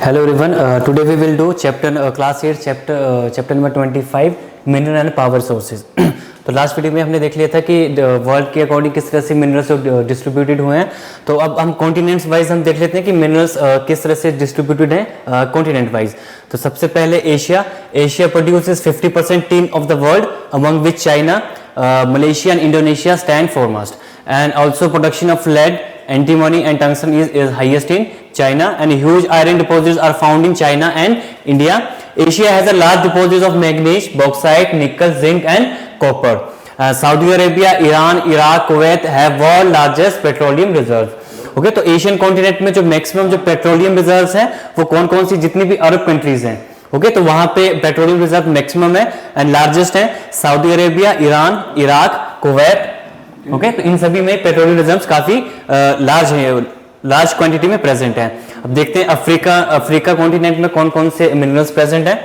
Hello everyone. Today we will do class 8 chapter number 25 mineral and power sources. तो last video में हमने देख लिया था कि वर्ल्ड के अकॉर्डिंग किस तरह से मिनरल्स डिस्ट्रीब्यूटेड हुए हैं. तो अब हम कॉन्टिनेंट्स वाइज हम देख लेते हैं कि मिनरल्स किस तरह से डिस्ट्रीब्यूटेड हैं कॉन्टिनेंट वाइज. तो सबसे पहले Asia produces 50% tin of the world among which China, Malaysia and Indonesia stand foremost, and also production of lead, antimony and tungsten is highest in China, and huge iron deposits are found in China and India. Asia has a large deposits of manganese, bauxite, nickel, zinc and copper. Saudi Arabia, Iran, Iraq, Kuwait have world largest petroleum reserves. Okay तो Asian continent में जो maximum जो petroleum reserves हैं वो कौन कौन सी जितनी भी अरब कंट्रीज हैं. ओके तो वहां पे पेट्रोलियम रिजर्व मैक्सिमम है एंड लार्जेस्ट है Saudi Arabia, Iran, Iraq, Kuwait. Okay तो इन सभी में पेट्रोलियम रिजर्व्स काफी लार्ज है, लार्ज क्वांटिटी में प्रेजेंट है. अब देखते हैं अफ्रीका कॉन्टिनेंट में कौन कौन से मिनरल्स प्रेजेंट है.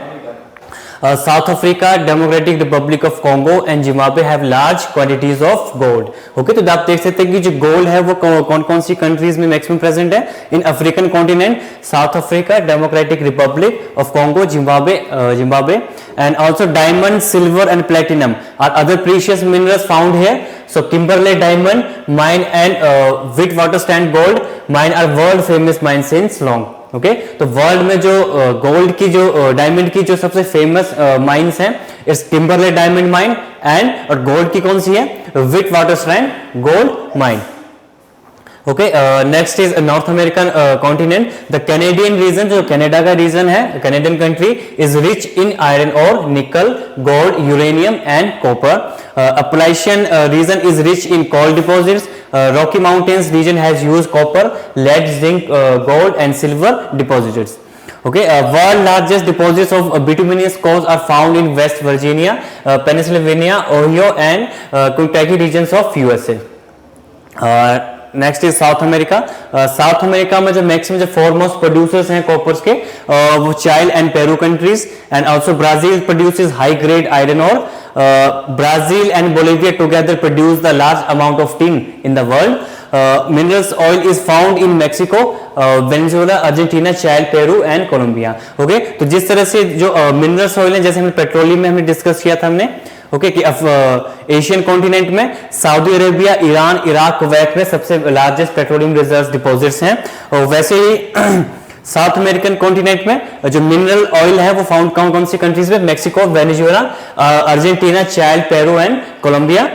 South Africa, Democratic Republic of Congo and Zimbabwe have large quantities of gold. Okay तो आप देख सकते हैं कि जो गोल्ड है वो कौन कौन सी कंट्रीज में मैक्सिमम प्रेजेंट है in African continent. South Africa, Democratic Republic of Congo, Zimbabwe and also diamond, silver and platinum are other precious minerals found here. So Kimberley diamond mine and Witwatersrand gold mine are world famous mines in Ceylon. Okay तो world में जो gold की जो diamond की जो सबसे famous mines हैं इस किम्बरले डायमंड माइन एंड और गोल्ड की कौन सी है Witwatersrand gold mine. Okay next is North American continent. The Canadian region, जो कनाडा का रीजन है, Canadian country is rich in iron और nickel, gold, uranium and copper. Appalachian region is rich in coal deposits. Rocky Mountains region has used copper, lead, zinc, gold and silver deposits. Okay, world largest deposits of bituminous coals are found in West Virginia, Pennsylvania, Ohio and Kentucky regions of USA. Next is south America. South America में जो maximum जो foremost producers हैं Cowper's के वो Chile and Peru countries and also Brazil produces high grade iron ore. Brazil and Bolivia together produce the large amount of tin in the world. Minerals oil is found in Mexico, Venezuela, Argentina, Chile, Peru and Colombia. Okay तो जिस तरह से जो minerals oil है जैसे हमने petroleum में हमने डिस्कस किया था हमने ओके कि एशियन कॉन्टिनेंट में Saudi Arabia, Iran, Iraq, Kuwait में सबसे लार्जेस्ट पेट्रोलियम रिजर्व डिपॉजिट्स हैं. और वैसे ही साउथ अमेरिकन कॉन्टिनेंट में जो मिनरल ऑयल है वो फाउंड कौन कौन सी कंट्रीज में Mexico, Venezuela, Argentina, Chile, Peru and Colombia.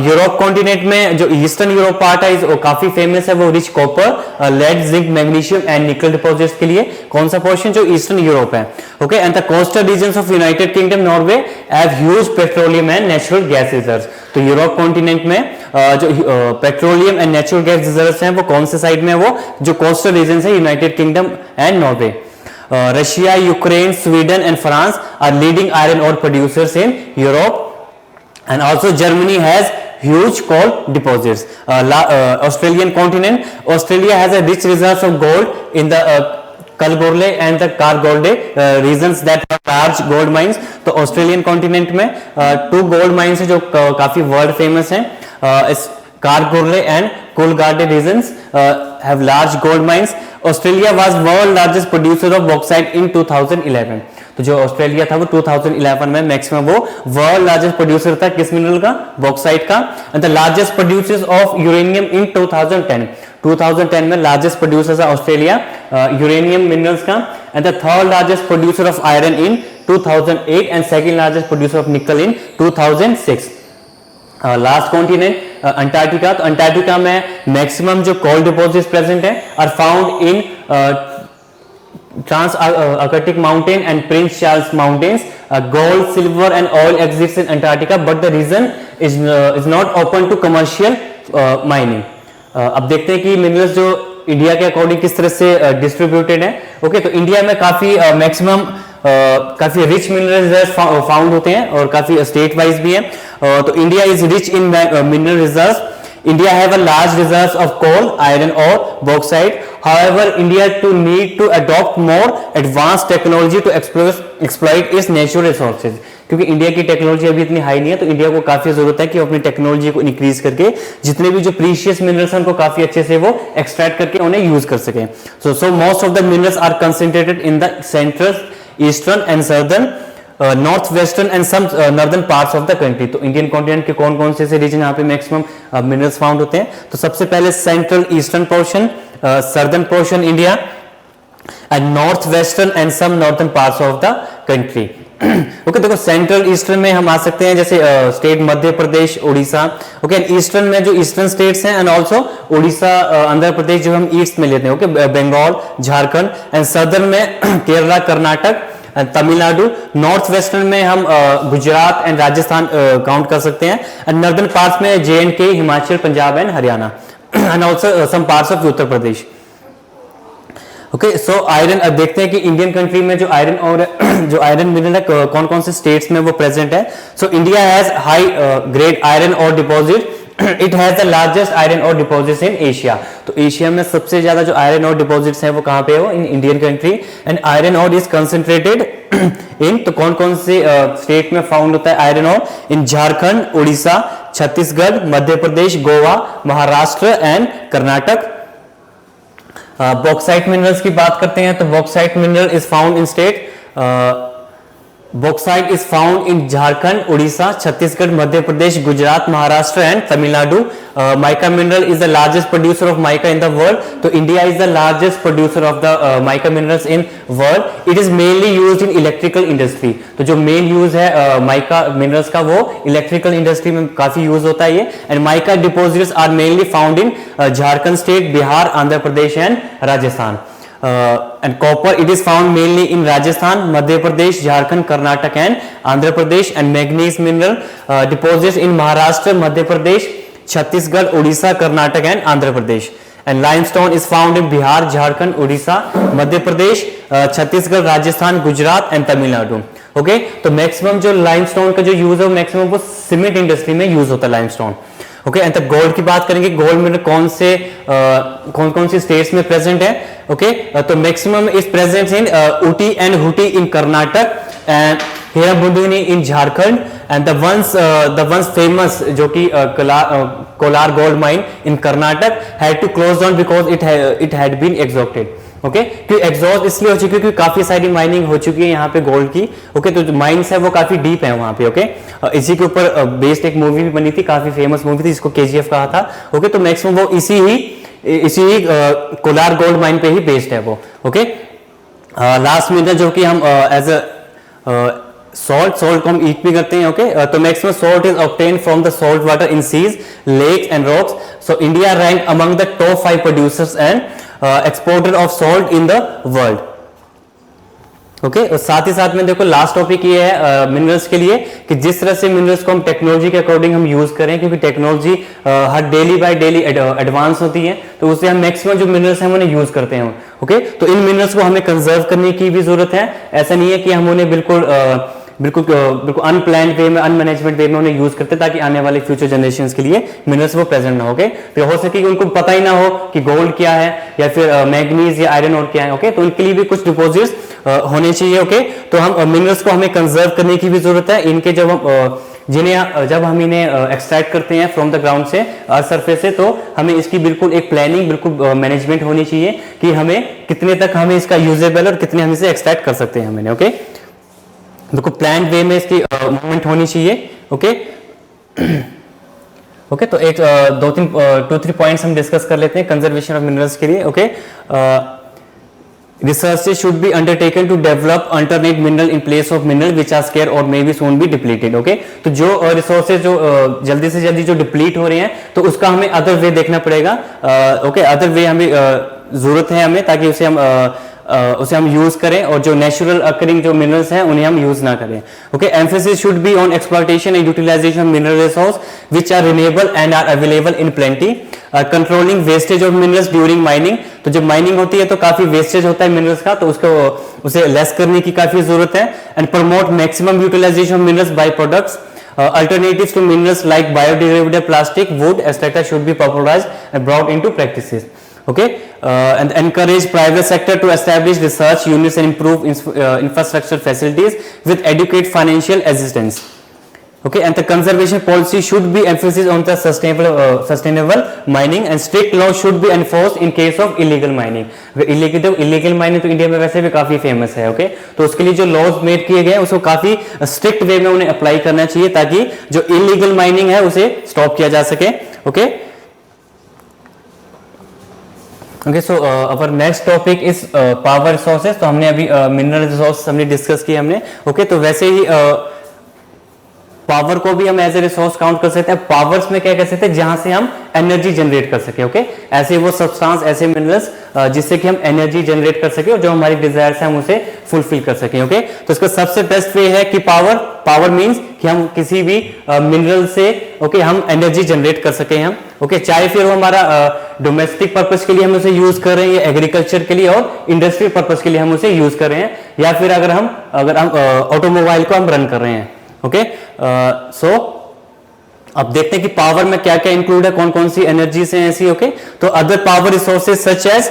Europe continent में जो ईस्टर्न यूरोप पार्ट है वो काफी फेमस है, वो rich copper, lead, zinc, magnesium and nickel deposits के लिए. कौन सा पोर्शन जो ईस्टर्न यूरोप है. Okay and the coastal regions of United Kingdom, Norway have huge petroleum and natural gas reserves. तो यूरोप कॉन्टिनेंट में जो petroleum and natural gas reserves हैं वो कौन से साइड में, वो जो कोस्टल रीजन्स है United Kingdom and Norway. Russia, Ukraine, Sweden and France are leading iron ore producers in Europe. And also Germany has huge coal deposits. Australian continent, Australia has a rich reserves of gold in the Kalgoorlie and the Kargolde regions that have large gold mines. तो Australian continent में two gold mines हैं जो काफी world famous हैं. Kargolde and Coolgardie regions have large gold mines. Australia was world largest producer of bauxite in 2011. तो जो Australia था वो 2011 में मैक्सिमम वो वर्ल्ड लार्जेस्ट प्रोड्यूसर था किस मिनरल का, बॉक्साइट का. And the largest producers of uranium in 2010 में लार्जेस्ट प्रोड्यूसर था ऑस्ट्रेलिया यूरेनियम मिनरल्स का. And the third largest producer of iron in 2008 and second largest producer of nickel in 2006. Last continent Antarctica. तो Antarctica में maximum जो coal deposits present है are found in Trans-Arctic Mountain and Prince Charles Mountains. Gold, silver and oil exists in Antarctica, but the region is not open to commercial mining. अब देखते हैं कि minerals जो India के according किस तरह से डिस्ट्रीब्यूटेड है. ओके तो इंडिया में काफी मैक्सिमम काफी रिच मिनरल रिजर्व फाउंड होते हैं और काफी स्टेट वाइज भी है. तो India is rich in mineral reserves. India have a large reserves of coal, iron ore, bauxite. However, India need to adopt more advanced technology to exploit its natural resources. क्योंकि India की technology अभी इतनी high नहीं है, तो India को काफी जरूरत है कि वो अपनी टेक्नोलॉजी को इंक्रीज करके जितने भी जो प्रीशियस मिनरल्स हैं उनको काफी अच्छे से वो एक्सट्रैक्ट करके उन्हें यूज कर सके। So most of the minerals are concentrated in the central, eastern and southern, north western and some northern parts of the country. तो इंडियन कॉन्टिनेंट के कौन कौन से रीजन यहाँ पे मैक्सिमम मिनरल्स फाउंड होते हैं? तो सबसे पहले central eastern portion, southern portion India, and north western and some northern parts of the country. Okay, देखो सेंट्रल ईस्टर्न में हम आ सकते हैं जैसे state Madhya Pradesh, Orissa. Okay, eastern में जो ईस्टर्न स्टेट्स हैं एंड ऑल्सो उड़ीसा, आंध्र प्रदेश जो हम ईस्ट में लेते हैं। Okay, Bengal, Jharkhand, and southern में केरला, कर्नाटक, तमिलनाडु। नॉर्थ वेस्टर्न में हम गुजरात एंड राजस्थान काउंट कर सकते हैं, एंड नॉर्दर्न पार्ट्स में J&K, Himachal, Punjab and Haryana, and also some parts of Uttar Pradesh. Okay, so iron, अब देखते हैं कि इंडियन कंट्री में जो आयरन और जो आयरन मिनरल है कौन कौन से स्टेट्स में वो प्रेजेंट है। So India has high grade iron ore deposit, it has the largest iron ore deposits in Asia. तो एशिया में सबसे ज्यादा जो आयरन और डिपॉजिट्स हैं वो कहां पे है? वो in Indian country. And iron और इज कंसंट्रेटेड इन, तो कौन कौन से स्टेट में फाउंड होता है iron ore? In Jharkhand, Orissa, Chhattisgarh, Madhya Pradesh, Goa, Maharashtra and Karnataka. Bauxite minerals की बात करते हैं तो bauxite mineral is found in state, bauxite is found in Jharkhand, Orissa, Chhattisgarh, Madhya Pradesh, Gujarat, Maharashtra and Tamil Nadu. Mica mineral is the largest producer of mica in the world. तो India is the largest producer of the mica minerals in world. It is mainly used in electrical industry. तो जो main use है mica minerals का वो electrical industry में काफी use होता है ये। And mica deposits are mainly found in Jharkhand state, Bihar, Andhra Pradesh and Rajasthan. And copper, it is found mainly in Rajasthan, Madhya Pradesh, Jharkhand, Karnataka and Andhra Pradesh. And manganese mineral deposits in Maharashtra, Madhya Pradesh, Chhattisgarh, Odisha, Karnataka and Andhra Pradesh. And limestone is found in Bihar, Jharkhand, Odisha, Madhya Pradesh, Chhattisgarh, Rajasthan, Gujarat and Tamil Nadu. Okay, तो maximum जो limestone का जो use है maximum वो cement industry में use होता है limestone. Okay, and तब गोल्ड की बात करेंगे, गोल्ड मिनरल कौन कौन सी स्टेट्स में प्रेजेंट है? ओके, तो maximum is present in Ooty and Hutti in Karnataka, and Hirabuddini in Jharkhand, and the once famous जो कि Kolar gold mine in Karnataka had to close down because it had been exhausted. Okay, क्योंकि एग्जॉस्ट इसलिए हो चुकी है क्योंकि काफी सारी माइनिंग हो चुकी है यहाँ पे गोल्ड की। ओके, तो जो माइंस है वो काफी डीप है वहां पे। ओके, इसी के ऊपर बेस्ड एक मूवी भी बनी थी, काफी फेमस मूवी थी जिसको KGF कहा था। ओके, तो मैक्सिमम वो इसी ही कोलार गोल्ड माइन पे ही बेस्ड है वो। ओके, लास्ट मिनरल जो कि हम एज अ सॉल्ट को हम ईट भी करते हैं। ओके, तो maximum salt is obtain from the salt water in seas, lakes and rocks. So India rank among the top 5 producers and exporter of salt in the world. Okay, और साथ ही साथ में देखो लास्ट टॉपिक ये है minerals के लिए कि जिस तरह से मिनरल्स को हम टेक्नोलॉजी के अकॉर्डिंग हम यूज करें, क्योंकि technology her daily by daily advance होती है, तो उससे हम मैक्सिमम जो मिनरल्स हैं उन्हें यूज करते हैं। ओके, तो इन मिनरल्स को हमें कंजर्व करने की भी जरूरत है। ऐसा नहीं है कि हम उन्हें बिल्कुल अनप्लान वे में, अनमैनेजमेंट वे में उन्हें यूज करते ताकि आने वाले फ्यूचर जनरेशन के लिए मिनरल्स वो प्रेजेंट ना हो। ओके, तो हो सके कि उनको पता ही ना हो कि गोल्ड क्या है या फिर मैग्नीज या आयरन और क्या है। ओके, तो उनके लिए भी कुछ डिपॉजिट्स होने चाहिए। ओके, तो हम मिनरल्स को हमें कंजर्व करने की भी जरूरत है। इनके जब हम इन्हें एक्सट्रैक्ट करते हैं फ्रॉम द ग्राउंड से, अर्थ सरफेस से, तो हमें इसकी बिल्कुल एक प्लानिंग, बिल्कुल मैनेजमेंट होनी चाहिए कि हमें कितने तक हमें इसका यूजेबल और कितने हम इसे एक्सट्रैक्ट कर सकते हैं हमें। ओके, बिल्कुल प्लान वे में इसकी मूवमेंट होनी चाहिए। ओके, ओके, तो एक 2-3 पॉइंट्स हम डिस्कस कर लेते हैं कंजर्वेशन ऑफ मिनरल्स के लिए। Okay, researches should be undertaken to develop alternate mineral in place of mineral which are scarce or maybe soon be depleted. Okay, तो जो रिसोर्सेज जो जल्दी से जल्दी जो डिप्लीट हो रहे हैं तो उसका हमें अदर वे देखना पड़ेगा। ओके, अदर वे हमें जरूरत है हमें, ताकि उसे हम यूज करें और जो नेचुरल अकरिंग जो मिनरल्स हैं उन्हें हम यूज ना करें। Okay, emphasis should be on exploitation and utilization of mineral resource which are renewable and are available in plenty. Controlling wastage of minerals during mining, तो जब माइनिंग होती है तो काफी वेस्टेज होता है मिनरल्स का, तो उसे लेस करने की काफी जरूरत है। And promote maximum utilization of minerals by products. Alternatives to minerals like biodegradable plastic, wood, etc. should be popularized and brought into practices. Okay, and encourage private sector to establish research units and improve infrastructure facilities with adequate financial assistance. Okay, and the conservation policy should be emphasis on the sustainable mining and strict law should be enforced in case of illegal mining. illegal mining तो India में वैसे भी काफी famous है. Okay, तो उसके लिए जो लॉज मेड किए गए हैं उसको काफी स्ट्रिक्ट वे में उन्हें अप्लाई करना चाहिए ताकि जो इलीगल माइनिंग है उसे स्टॉप किया जा सके. Okay, okay, so our next topic is power resources. तो हमने अभी मिनरल रिसोर्स हमने डिस्कस किया हमने. ओके, तो वैसे ही पावर को भी हम एज ए रिसोर्स काउंट कर सकते हैं. पावर्स में क्या कर सकते हैं, जहां से हम एनर्जी जनरेट कर सके. ओके, ऐसे वो सब्सटेंस, ऐसे मिनरल्स जिससे कि हम एनर्जी जनरेट कर सके और जो हमारी डिजायर्स है हम उसे फुलफिल कर सके. ओके, तो इसका सबसे बेस्ट वे है कि पावर मींस कि हम किसी भी मिनरल से ओके हम एनर्जी जनरेट कर सके हम. ओके, चाहे फिर वो हमारा डोमेस्टिक पर्पस के लिए हम उसे यूज कर रहे हैं या एग्रीकल्चर के लिए और इंडस्ट्रियल पर्पस के लिए हम उसे यूज कर रहे हैं या फिर अगर हम ऑटोमोबाइल को हम रन कर रहे हैं. ओके, सो अब देखते हैं कि पावर में क्या क्या इंक्लूड है, कौन कौन सी एनर्जीज हैं ऐसी. ओके, तो other power resources such as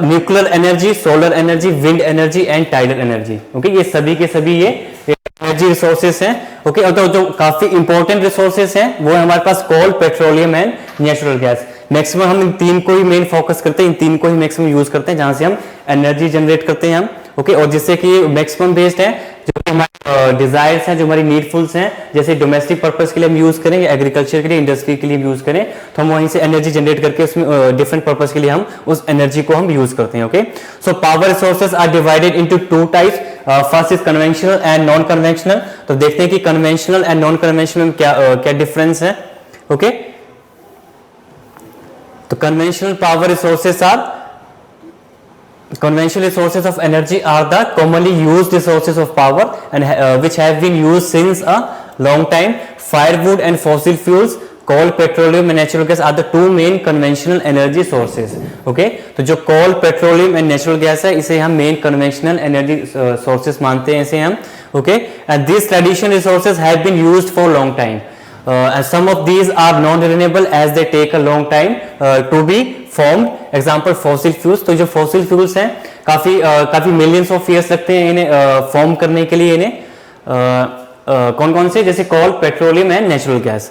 nuclear energy, solar energy, wind energy and tidal energy. Okay, ये सभी के सभी ये एनर्जी रिसोर्सेज हैं. ओके, और तो जो काफी इंपॉर्टेंट रिसोर्सेज हैं वो है हमारे पास coal, petroleum and natural gas. Maximum हम इन तीन को ही मेन फोकस करते हैं, इन तीन को ही मैक्सिमम यूज करते हैं जहां से हम एनर्जी जनरेट करते हैं हम. ओके, और जिससे कि मैक्सिमम बेस्ड है जो हमारे डिजायर्स हैं, जो हमारी नीडफुल्स हैं, जैसे डोमेस्टिक पर्पस के लिए हम यूज करें या एग्रीकल्चर के लिए, इंडस्ट्री के लिए हम यूज करें, तो हम वहीं से एनर्जी जनरेट करके उसमें डिफरेंट पर्पस के लिए हम उस एनर्जी को हम यूज करते हैं. Okay, so power resources are divided into two types. First is conventional and non conventional. तो देखते हैं कि कन्वेंशनल एंड नॉन कन्वेंशनल में क्या डिफरेंस है. ओके, तो conventional power resources are conventional resources of energy are the commonly used resources of power and which have been used since a long time. Firewood and fossil fuels, coal, petroleum and natural gas are the two main conventional energy sources. Okay, तो जो coal, petroleum and natural gas है इसे हम main conventional energy sources मानते हैं इसे हम. Okay, and these traditional resources have been used for long time. And some of these are non-renewable as they take a long time to be formed. Example fossil fuels. तो जो fossil fuels हैं काफी millions of years लगते हैं इन्हें form करने के लिए. इन्हें कौन कौन से, जैसे coal, petroleum and natural gas.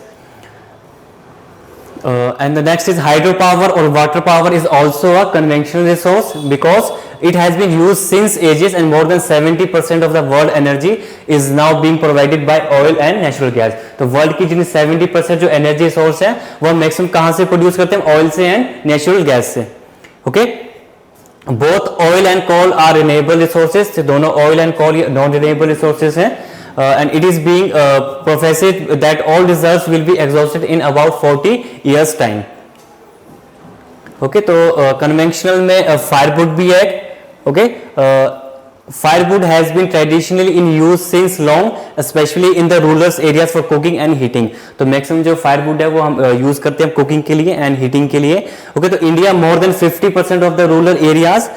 And the next is hydropower or water power is also a conventional resource because it has been used since ages and more than 70% of the world energy is now being provided by oil and natural gas. तो world की जितनी 70% जो energy source है वो maximum कहां से produce करते हैं, ऑयल से एंड नेचुरल गैस से. Okay, both oil and coal are renewable resources. दोनों oil and coal non renewable resources हैं. And it is being professed that all reserves will be exhausted in about 40 years time. Okay, तो conventional में firewood भी है. Okay, firewood has been traditionally in use since long, especially in the rural areas for cooking and heating. तो maximum जो firewood है वो हम use करते हैं cooking के लिए and heating के लिए. Okay, तो India more than 50% of the rural areas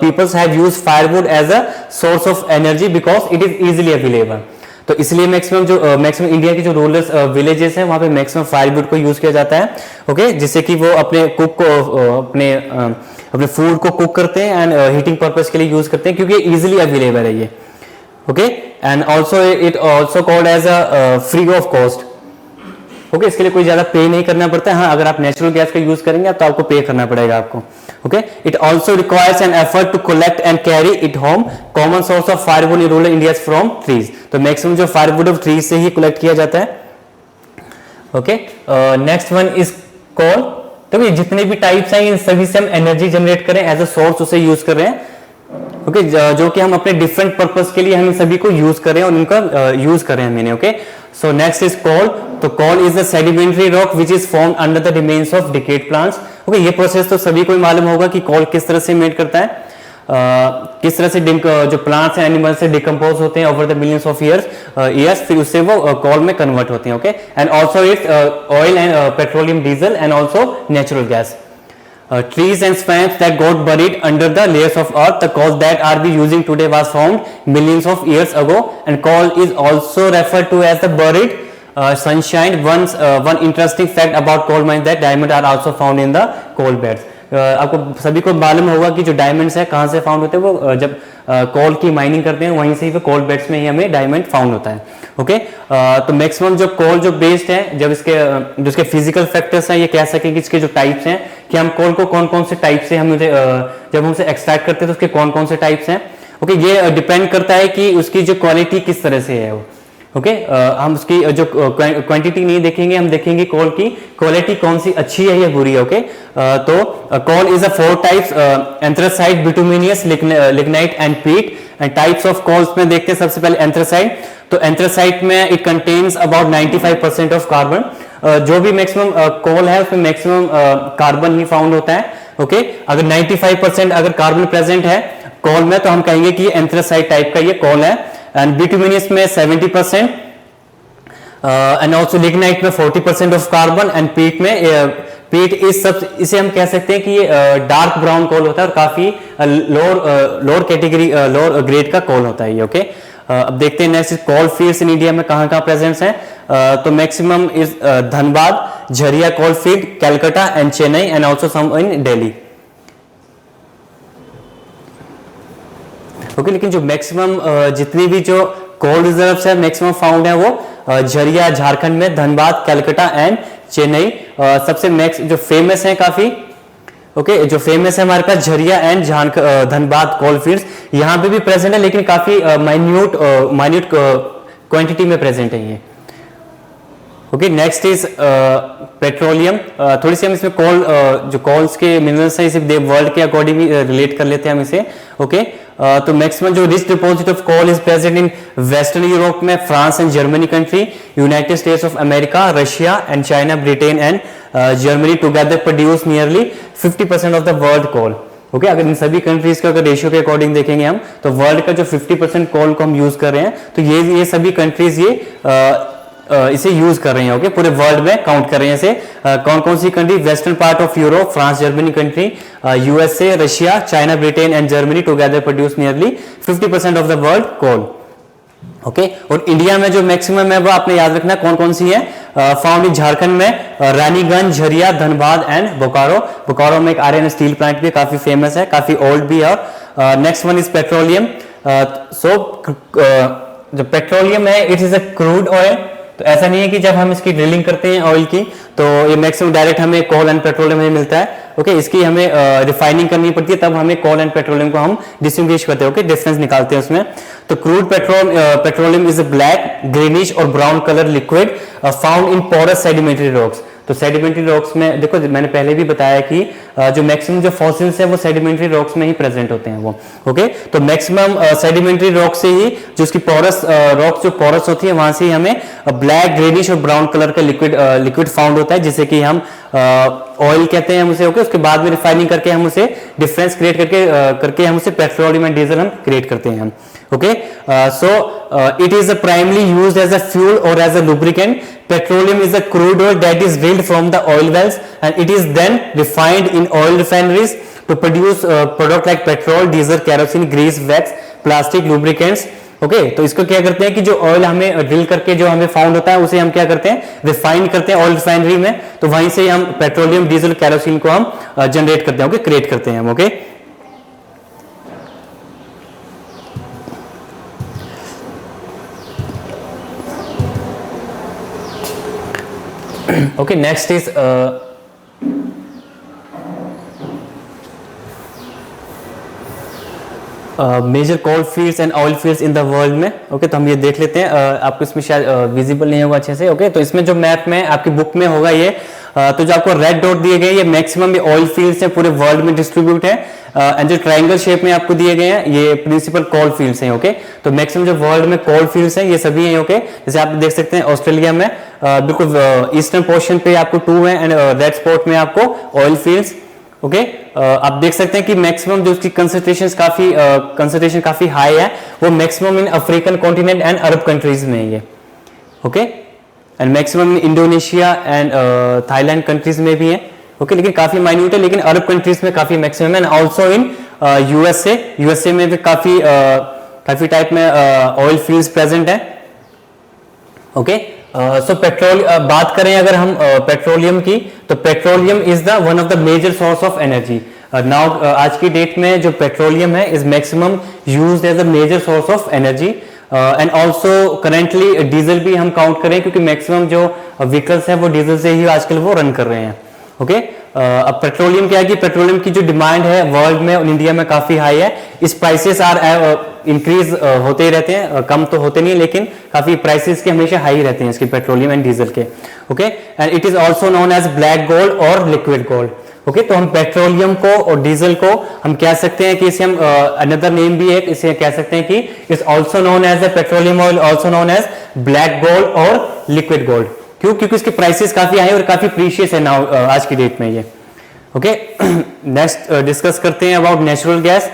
peoples have used firewood as a source of energy because it is easily available. तो इसलिए मैक्सिमम इंडिया की जो रूरल विलेजेस हैं वहाँ पे मैक्सिमम फायरवुड को यूज किया जाता है. ओके, जिससे कि वो अपने कुक को अपने फूड को कुक करते हैं एंड हीटिंग पर्पस के लिए यूज करते हैं क्योंकि इजीली अवेलेबल है ये. Okay, and also it also called as a free of cost. Okay, इसके लिए कोई ज्यादा पे नहीं करना पड़ता है. हाँ, अगर आप नेचुरल गैस का यूज करेंगे तो आपको पे करना पड़ेगा आपको. Okay, it also requires an effort to collect and carry it home. Common source of firewood in rural India from trees. तो मैक्सिमम जो फायरवुड ऑफ ट्रीज से ही कलेक्ट किया जाता है. Okay, next one is coal. तो ये जितने भी टाइप्स हैं इन सभी से हम एनर्जी जनरेट करें एज अ सोर्स उसे यूज कर रहे हैं. ओके, जो कि हम अपने डिफरेंट पर्पस के लिए हम इन सभी को यूज कर रहे हैं और इनका यूज कर रहे हैं मैंने. Okay, so next is coal. तो coal is the sedimentary rock which is formed under the remains of decayed plants. Okay, ये प्रोसेस तो सभी को ही मालूम होगा कि कोल किस तरह से मेड करता है, किस तरह से जो प्लांट्स हैं एनिमल्स से डिकम्पोज होते हैं over the millions of years, फिर उससे वो कोल में कन्वर्ट होते हैं. Okay, and also it's oil and petroleum, diesel and also natural gas. Trees and swamps that got buried under the layers of earth, the coal that are we using today was found millions of years ago. And coal is also referred to as the buried sunshine. One interesting fact about coal mines that diamonds are also found in the coal beds. आपको सभी को मालूम होगा कि जो diamonds है कहाँ से फाउंड होते हैं, वो जब कोल की माइनिंग करते हैं वहीं से ही कोल बेड्स में ही हमें डायमंड फाउंड होता है। ओके, तो मैक्सिमम जो कोल जो बेस्ड है, जब इसके फिजिकल फैक्टर्स हैं, ये कह सकें कि इसके जो टाइप्स हैं कि हम कोल को कौन कौन से टाइप से हम जब हम उसे एक्सट्रैक्ट करते हैं तो उसके कौन कौन से टाइप्स हैं। ओके, ये डिपेंड करता है कि उसकी जो क्वालिटी किस तरह से है वो। ओके, हम उसकी जो क्वांटिटी नहीं देखेंगे, हम देखेंगे कोल की क्वालिटी कौन सी अच्छी है या बुरी है। ओके, तो coal is a 4 types, anthracite, bituminous, lignite and peat. And types of coals में देखते हैं सबसे पहले एंथ्रासाइट। तो एंथ्रासाइट में it contains about 95% of carbon. जो भी मैक्सिमम कोल है उसमें मैक्सिमम कार्बन ही फाउंड होता है। ओके, अगर 95% अगर कार्बन प्रेजेंट है कोल में तो हम कहेंगे कि ये एंथ्रासाइट टाइप का ये कोल है। एंड बिटुमिनियस में 70%, एंड ऑल्सो लिग्नाइट में 40% ऑफ कार्बन, एंड पीट में पीट इस सब, इसे हम कह सकते हैं कि ये डार्क ब्राउन कोल होता है और काफी लोअर कैटेगरी, लोअर ग्रेड का कोल होता है ये। ओके, अब देखते हैं next coal fields in India में कहाँ कहाँ प्रेजेंट्स हैं। तो maximum is Dhanbad, Jharia coal field, Calcutta and Chennai, and also some in Delhi. Okay, लेकिन जो मैक्सिमम जितनी भी जो कोल रिजर्व्स है मैक्सिमम फाउंड है वो झरिया झारखंड में, धनबाद, कैलकाटा एंड चेन्नई। सबसे जो फेमस है काफी, ओके, जो फेमस है हमारे पास Jharia and Dhanbad coal fields, यहाँ पे भी प्रेजेंट है लेकिन काफी माइन्यूट क्वांटिटी में प्रेजेंट है ये। Okay, next is petroleum. थोड़ी सी हम इसमें जो कोल्स के मिनरल्स हैं इसे वर्ल्ड के अकॉर्डिंग रिलेट कर लेते हैं हम इसे। ओके, तो मैक्सिमम जो rich deposit of coal is present in western Europe में, France and Germany country, United States of America, Russia and China, Britain and Germany together produce nearly 50% of the world coal. Okay, अगर इन सभी countries का अगर ratio के according देखेंगे हम तो वर्ल्ड का जो 50% कोल को हम यूज कर रहे हैं तो ये सभी कंट्रीज इसे यूज कर रहे हैं। ओके, पूरे वर्ल्ड में काउंट कर रहे हैं इसे। कौन कौन सी country? Western part of Europe, France, Germany country, USA, Russia, China, Britain and Germany together produce nearly 50% of the world coal. Okay, और इंडिया में जो मैक्सिमम है वो आपने याद रखना कौन कौन सी है। फाउंड इन झारखंड में रानीगंज, झरिया, धनबाद एंड बोकारो। बोकारो में एक आयरन स्टील प्लांट भी काफी फेमस है, काफी ओल्ड भी है। Next one is petroleum. जो पेट्रोलियम है it is a crude oil. तो ऐसा नहीं है कि जब हम इसकी ड्रिलिंग करते हैं ऑयल की तो ये मैक्सिमम डायरेक्ट हमें कोल एंड पेट्रोलियम में मिलता है। ओके, इसकी हमें रिफाइनिंग करनी पड़ती है, तब हमें कोल एंड पेट्रोलियम को हम डिस्टिंग्विश करते हैं। ओके, डिफरेंस निकालते हैं उसमें। तो crude petroleum is a black, greenish or brown colour liquid found in porous sedimentary rocks. तो सेडिमेंट्री रॉक्स में देखो, मैंने पहले भी बताया कि जो मैक्सिमम जो फॉसिल्स है वो सेडिमेंट्री रॉक्स में ही प्रेजेंट होते हैं वो। ओके, तो मैक्सिमम सेडिमेंट्री रॉक से ही जो उसकी पोरस रॉक्स जो पोरस होती है वहां से ही हमें ब्लैक, ग्रेनिश और ब्राउन कलर का लिक्विड फाउंड होता है, जिसे कि हम ऑयल कहते हैं हम उसे। ओके, उसके बाद में रिफाइनिंग करके हम उसे डिफरेंस क्रिएट करके हम उसे पेट्रोलियम एंड डीजल हम क्रिएट करते हैं हम। Okay, so it is primarily used as a fuel or as a lubricant. Petroleum is a crude oil that is drilled from the oil wells and it is then refined in oil refineries to produce product like petrol, diesel, kerosene, grease, wax, plastic, lubricants. Okay, तो इसको क्या करते हैं कि जो oil हमें drill करके जो हमें फाउंड होता है उसे हम क्या करते हैं, रिफाइन करते हैं ऑयल रिफाइनरी में। तो वहीं से हम पेट्रोलियम, डीजल, कैरोसिन को हम जनरेट करते हैं। ओके, क्रिएट करते हैं हम। Okay, okay, next is major coal fields and oil fields in the world में। ओके, तो हम ये देख लेते हैं। आपको इसमें शायद विजिबल नहीं होगा अच्छे से। ओके, तो इसमें जो मैप में आपकी बुक में होगा ये, तो जो आपको रेड डॉट दिए गए ये मैक्सिमम ये ऑयल फील्ड्स हैं, पूरे वर्ल्ड में डिस्ट्रीब्यूट है। एंड जो ट्रायंगल शेप में आपको दिए गए हैं ये प्रिंसिपल कोल फील्ड्स हैं। ओके, तो मैक्सिमम जो वर्ल्ड में कोल फील्ड्स हैं ये सभी हैं। ओके, जैसे आप देख सकते हैं ऑस्ट्रेलिया में बिल्कुल ईस्टर्न पोर्शन पे आपको 2 है एंड रेड स्पॉट में आपको ऑयल फील्ड्स। ओके, आप देख सकते हैं कि मैक्सिमम जो उसकी कंसंट्रेशन काफी हाई है वो maximum in African continent and Arab countries में है ये। Okay, and maximum Indonesia and Thailand countries में भी है। ओके, लेकिन काफी माइन्यूट है, लेकिन अरब कंट्रीज में काफी मैक्सिमम है। एंड ऑल्सो इन यूएसए में भी काफी टाइप में ऑयल फील्ड्स प्रेजेंट है। ओके, सो बात करें अगर हम पेट्रोलियम की, तो petroleum is the one of the major source of energy. Now आज की डेट में जो पेट्रोलियम है is maximum used as a major source of energy and also currently diesel भी हम काउंट करें क्योंकि मैक्सिमम जो व्हीकल्स हैं वो डीजल से ही आजकल वो रन कर रहे हैं। ओके अब पेट्रोलियम क्या है कि पेट्रोलियम की जो डिमांड है वर्ल्ड में और इंडिया में काफी हाई है। इस प्राइसेस आर इंक्रीज होते ही रहते हैं, कम तो होते नहीं लेकिन काफी प्राइसेस के हमेशा हाई रहते हैं इसके पेट्रोलियम एंड डीजल के। Okay and it is also known as black gold और लिक्विड गोल्ड। ओके तो हम पेट्रोलियम को और डीजल को हम कह सकते हैं कि इसे हम अनदर नेम भी है, इसे कह सकते हैं कि it's also known as a petroleum oil, also known as black gold और लिक्विड गोल्ड। क्यों? क्योंकि इसके प्राइसेस काफी हाई और काफी प्रीशियस है नाउ आज की डेट में ये। ओके नेक्स्ट डिस्कस करते हैं about natural gas.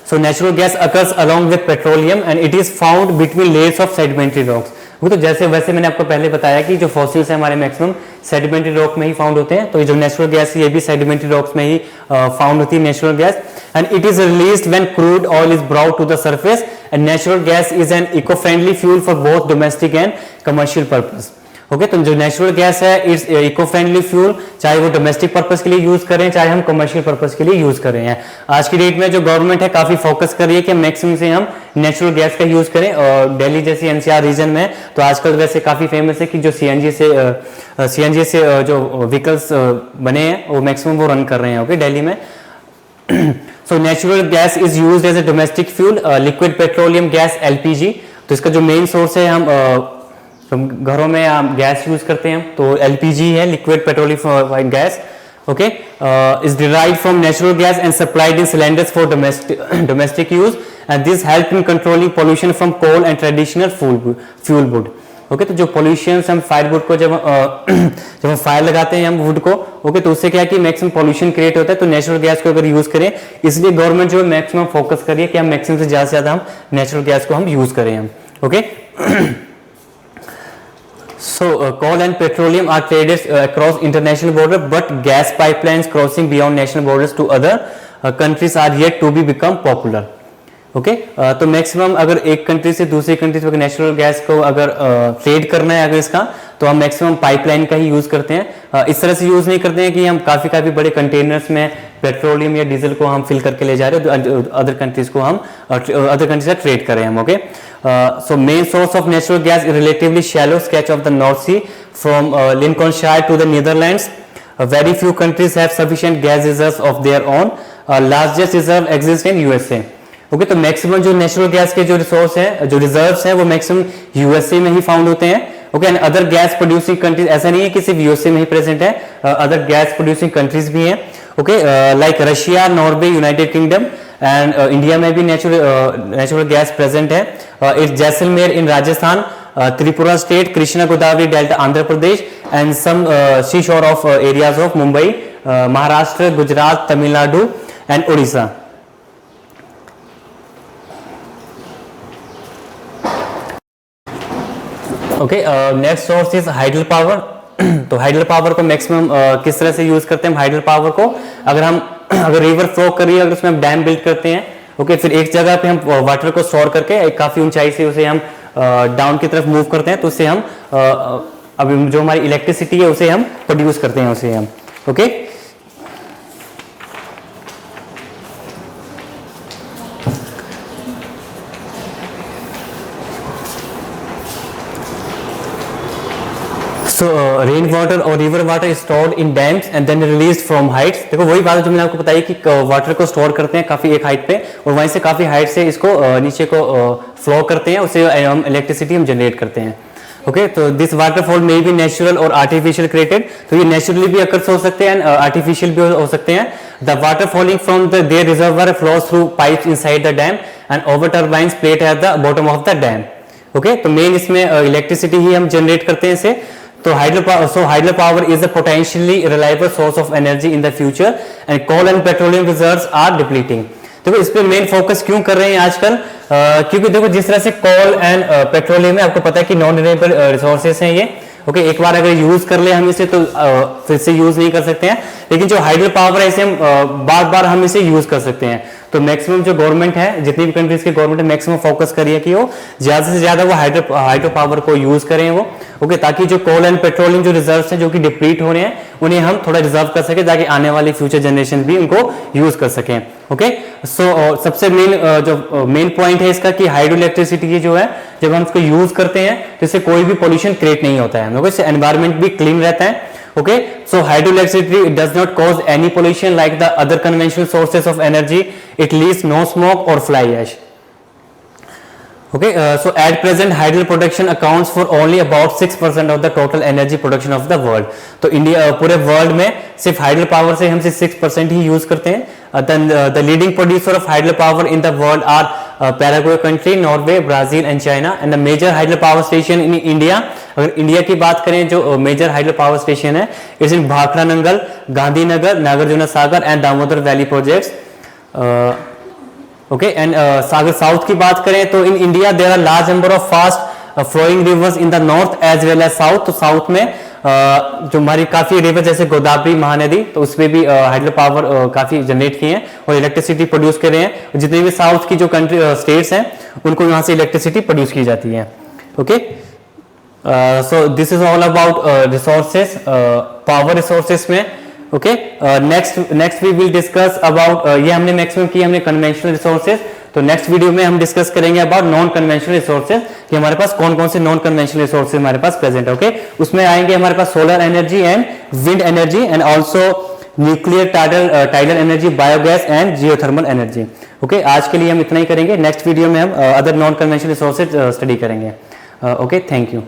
So natural gas occurs along with petroleum and it is found between layers of sedimentary rocks. तो जैसे वैसे मैंने आपको पहले बताया कि जो फॉसिल्स है हमारे मैक्सिमम सेडिमेंट्री रॉक में ही फाउंड होते हैं, तो ये जो नेचुरल गैस है ये भी सेडिमेंट्री रॉक्स में ही फाउंड होती है natural gas. And it is released when crude oil is brought to the surface and natural gas is an eco friendly fuel for both domestic and commercial purpose. Okay तो जो natural gas है it's eco friendly fuel, चाहे वो domestic purpose के लिए use करें चाहे हम कमर्शियल पर्पस के लिए यूज कर रहे हैं। आज की डेट में जो गवर्नमेंट है काफी फोकस कर रही है कि मैक्सिमम से हम नेचुरल गैस का यूज करें। और दिल्ली जैसी एनसीआर रीजन में तो आजकल वैसे काफी फेमस है कि जो सीएनजी से जो व्हीकल्स बने हैं वो मैक्सिमम वो रन कर रहे हैं। ओके दिल्ली में so natural gas is used as a domestic fuel, liquid petroleum gas LPG. तो इसका जो मेन सोर्स है हम घरों में हम गैस यूज करते हैं तो एलपीजी है, liquid petroleum gas. Okay is derived from natural gas and supplied in cylinders for domestic use and this help in controlling pollution from coal and traditional fuel wood. Okay तो जो pollution हम firewood को जब हम fire लगाते हैं हम would को, ओके तो उससे क्या है कि मैक्सिमम पोल्यूशन क्रिएट होता है। तो नेचुरल गैस को अगर यूज करें, इसलिए गवर्नमेंट जो है मैक्सिमम फोकस करिए कि हम मैक्सिमम से ज्यादा हम नेचुरल गैस को हम यूज करें हम। Okay So coal and petroleum are traded across international border, but gas pipelines crossing beyond national borders to other countries are yet to be become popular. Okay तो maximum अगर एक country से दूसरी country से natural gas को अगर trade करना है अगर इसका, तो हम मैक्सिमम पाइपलाइन का ही यूज करते हैं। इस तरह से यूज नहीं करते हैं कि हम काफी बड़े कंटेनर्स में पेट्रोलियम या डीजल को हम फिल करके ले जा रहे हैं अदर कंट्रीज को हम अदर कंट्री से ट्रेड करें हम। Okay so main source of natural gas is relatively shallow stretch of the North Sea from Lincolnshire to the Netherlands. Very few countries have sufficient gas reserves of their own, largest reserve exist in USA. Okay तो maximum जो natural gas के जो resource है जो reserves हैं वो maximum USA में ही found होते हैं। Okay and other gas producing countries, ऐसा नहीं है कि सिर्फ यूएसए में ही प्रेजेंट है, अदर गैस प्रोड्यूसिंग कंट्रीज भी हैं। Okay like Russia, Norway, United Kingdom and India में भी नेचुरल गैस प्रेजेंट है। It's Jaisalmer in Rajasthan, Tripura state, Krishna Godavari delta Andhra Pradesh and some sea shore of areas of Mumbai, Maharashtra, Gujarat, Tamil Nadu and Orissa. Okay next source is hydel power. तो hydel power को maximum किस तरह से use करते हैं? हाइडल पावर को अगर रिवर फ्लो कर रही है अगर उसमें हम डैम बिल्ड करते हैं, ओके फिर एक जगह पे हम वाटर को स्टोर करके एक काफी ऊंचाई से उसे हम डाउन की तरफ मूव करते हैं, तो उससे हम अब जो हमारी इलेक्ट्रिसिटी है उसे हम प्रोड्यूस करते हैं उसे हम। ओके रेन वाटर और river water stored in dams and then released from heights. देखो वही बात जो मैंने आपको बताई कि वाटर को स्टोर करते हैं काफी एक हाइट पे और वहीं से काफी हाइट से इसको नीचे को फ्लो करते हैं, उससे हम इलेक्ट्रिसिटी हम जनरेट करते हैं। ओके तो this waterfall may be natural और आर्टिफिशियल क्रिएटेड। तो ये नेचुरली भी अकर्स हो सकते हैं एंड आर्टिफिशियल भी हो सकते हैं। The water falling from the their reservoir flows through pipes inside the dam and over turbines plate at the bottom of the dam. Okay तो मेन इसमें इलेक्ट्रिसिटी ही हम जनरेट करते हैं इसे। तो hydro power is a potentially reliable source of energy in the future and coal and petroleum reserves are depleting। देखो इस पे मेन फोकस क्यों कर रहे हैं आजकल? क्योंकि देखो जिस तरह से कोल एंड पेट्रोलियम है, आपको पता है कि नॉन रिन्यूएबल रिसोर्सेज हैं ये। ओके एक बार अगर यूज कर ले हम इसे तो फिर से यूज नहीं कर सकते हैं, लेकिन जो हाइड्रो पावर है इसे हम बार बार हम इसे यूज कर सकते हैं। तो मैक्सिमम जो गवर्नमेंट है, जितनी भी कंट्रीज की गवर्नमेंट है, मैक्सिमम फोकस करिए कि वो ज्यादा से ज्यादा वो हाइड्रो पावर को यूज करें वो, ओके, ताकि जो कोल एंड पेट्रोलियम जो रिजर्व्स हैं जो कि डिप्लीट हो रहे हैं उन्हें हम थोड़ा रिजर्व कर सके, ताकि आने वाली फ्यूचर जनरेशन भी उनको यूज कर सकें, ओके। सो सबसे मेन पॉइंट है इसका कि हाइड्रो इलेक्ट्रिसिटी जो है जब हम इसको यूज करते हैं तो इससे कोई भी पोल्यूशन क्रिएट नहीं होता है, इससे एनवायरमेंट भी क्लीन रहता है, okay. So hydroelectricity does not cause any pollution like the other conventional sources of energy. It leaves no smoke or fly ash, okay. So at present hydro production accounts for only about 6% of the total energy production of the world. तो India पूरे world में सिर्फ hydro power से हम सिर्फ 6% ही use करते हैं। The leading producer of hydro power in the world are Paraguay country, Norway, Brazil and China, and the major hydro power station in India. अगर इंडिया की बात करें जो मेजर हाइड्रो पावर स्टेशन है it's in Bhakra Nangal, Gandhinagar, Nagarjuna Sagar and Damodar valley projects, okay. And सागर south की बात करें तो in India there are large number of fast flowing rivers in the north as well as south. तो साउथ में जो हमारी काफी रिवर जैसे गोदावरी, महानदी, तो उसमें भी हाइड्रो पावर काफी जनरेट किए हैं और इलेक्ट्रिसिटी प्रोड्यूस कर रहे हैं। जितने भी साउथ की जो कंट्री स्टेट्स हैं उनको यहाँ से इलेक्ट्रिसिटी प्रोड्यूस की जाती है, okay. So this is all about resources, power resources में, okay. Next we will discuss about, ये हमने मैक्सिमम किया हमने कन्वेंशनल रिसोर्सेज, तो नेक्स्ट वीडियो में हम डिस्कस करेंगे अबाउट नॉन कन्वेंशनल रिसोर्सेज कि हमारे पास कौन कौन से नॉन कन्वेंशनल रिसोर्सेज हमारे पास प्रेजेंट है, ओके। उसमें आएंगे हमारे पास solar energy and wind energy and also nuclear tidal energy, biogas and geothermal energy, okay. आज के लिए हम इतना ही करेंगे, नेक्स्ट वीडियो में हम other non conventional resources study करेंगे, ओके। Thank you.